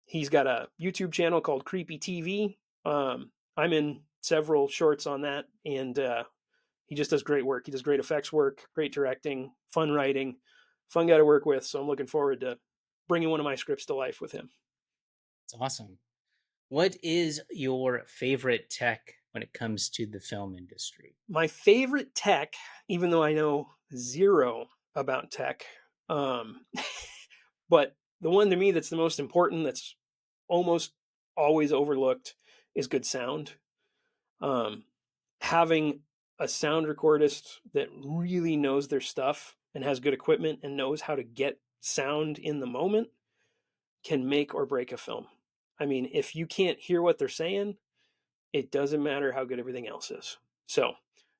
he's got a YouTube channel called Creepy TV. I'm in several shorts on that, and he just does great work. He does great effects work, great directing, fun writing, fun guy to work with. So I'm looking forward to bringing one of my scripts to life with him. It's awesome. What is your favorite tech when it comes to the film industry? My favorite tech, even though I know zero about tech, but the one to me that's the most important, that's almost always overlooked, is good sound. Um, Having a sound recordist that really knows their stuff and has good equipment and knows how to get sound in the moment can make or break a film. I mean, if you can't hear what they're saying, it doesn't matter how good everything else is. So,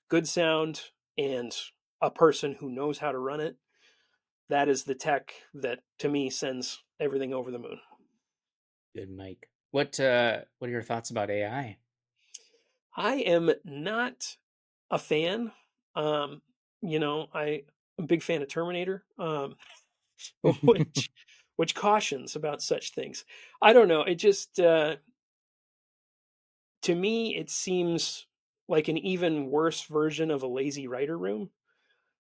good sound and a person who knows how to run it, that is the tech that to me sends everything over the moon. Good, Mike. What are your thoughts about AI? I am not a fan. Um, I'm a big fan of Terminator, which cautions about such things. I don't know. It just to me it seems like an even worse version of a lazy writer room.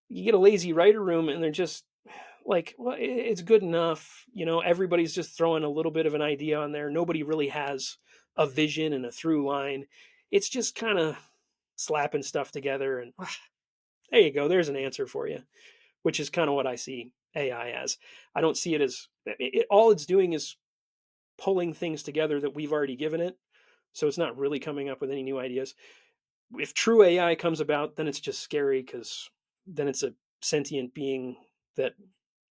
You get a lazy writer room, and they're just like, well, it's good enough. Everybody's just throwing a little bit of an idea on there. Nobody really has a vision and a through line. It's just kind of slapping stuff together, and there you go. There's an answer for you, which is kind of what I see AI as. I don't see it as all it's doing is pulling things together that we've already given it. So it's not really coming up with any new ideas. If true AI comes about, then it's just scary because then it's a sentient being that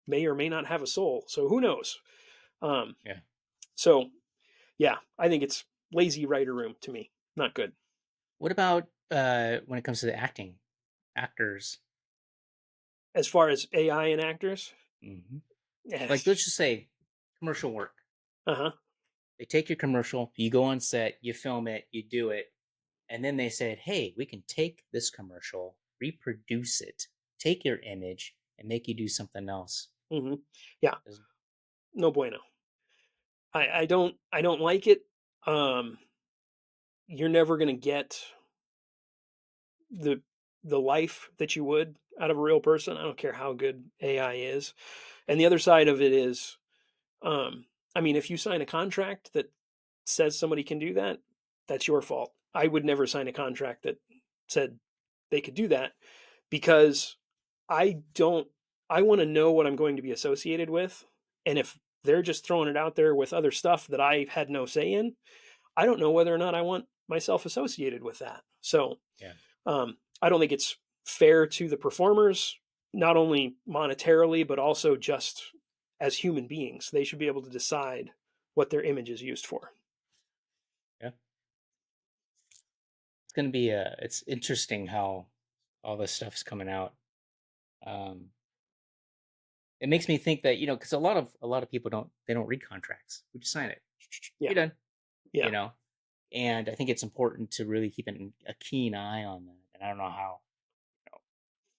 may or may not have a soul. So who knows? Um, Yeah. so yeah, I think it's lazy writer room to me. Not good. What about when it comes to the actors? As far as AI and actors, Hmm. Like, yes. let's just say commercial work. Uh huh. They take your commercial, you go on set, you film it, you do it, and then they said, "Hey, we can take this commercial, reproduce it, take your image, and make you do something else." Hmm. Yeah. Does- No bueno. I don't like it. Um, you're never gonna get the life that you would out of a real person. I don't care how good AI is. And the other side of it is, I mean, if you sign a contract that says somebody can do that, that's your fault. I would never sign a contract that said they could do that because I don't. I want to know what I'm going to be associated with, and if they're just throwing it out there with other stuff that I had no say in, I don't know whether or not I want myself associated with that. So yeah. I don't think it's fair to the performers, not only monetarily, but also just as human beings. They should be able to decide what their image is used for. Yeah. It's gonna be it's interesting how all this stuff's coming out. Um, it makes me think that, because a lot of people don't read contracts. We just sign it. Yeah. You're done. Yeah. You know, and I think it's important to really keep a keen eye on that. And I don't know how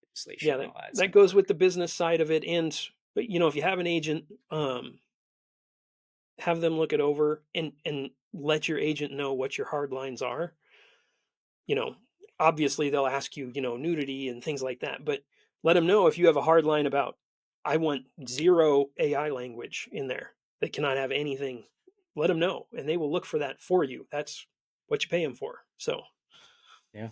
legislation Yeah. and That, all that's that going to goes work. with the business side of it. And, but, if you have an agent, have them look it over and let your agent know what your hard lines are. You know, Obviously they'll ask you, nudity and things like that, but let them know if you have a hard line about, I want zero AI language in there. They cannot have anything. Let them know, and they will look for that for you. That's what you pay them for. So, Yeah.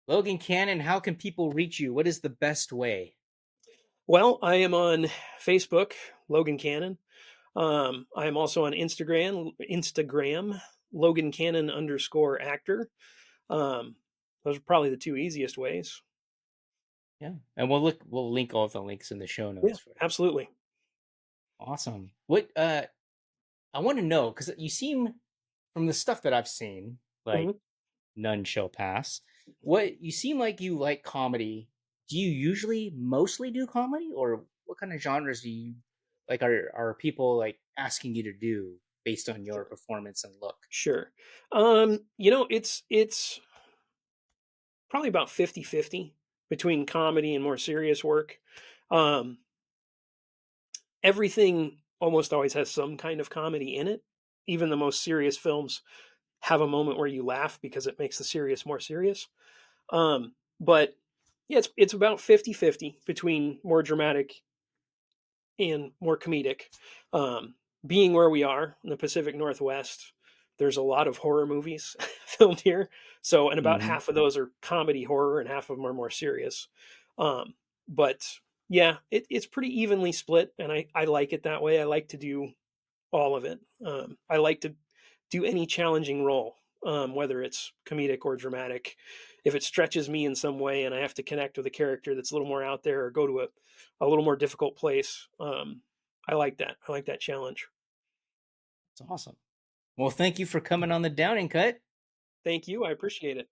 Logan Cannon, how can people reach you? What is the best way? well, I am on Facebook, Logan Cannon. I am also on Instagram, Logan Cannon _actor. Um, those are probably the two easiest ways. Yeah. And we'll link all of the links in the show Yeah, notes for you. absolutely. Awesome. What I want to know, because you seem, from the stuff that I've seen, like Mhm. None Shall Pass, what you seem like you like comedy. Do you usually mostly do comedy, or what kind of genres do you like, are people like asking you to do based on your performance and look? Sure. It's probably about 50-50 between comedy and more serious work. Um, Everything almost always has some kind of comedy in it. Even the most serious films have a moment where you laugh because it makes the serious more serious. But yeah, it's about 50-50 between more dramatic and more comedic. Um, Being where we are in the Pacific Northwest, there's a lot of horror movies filmed here. So, and about Hmm. half of those are comedy horror, and half of them are more serious. But yeah, it's pretty evenly split, and I like it that way. I like to do all of it. I like to do any challenging role, whether it's comedic or dramatic. If it stretches me in some way and I have to connect with a character that's a little more out there or go to a little more difficult place, I like that. I like that challenge. It's awesome. Well, thank you for coming on the Downing Cut. Thank you. I appreciate it.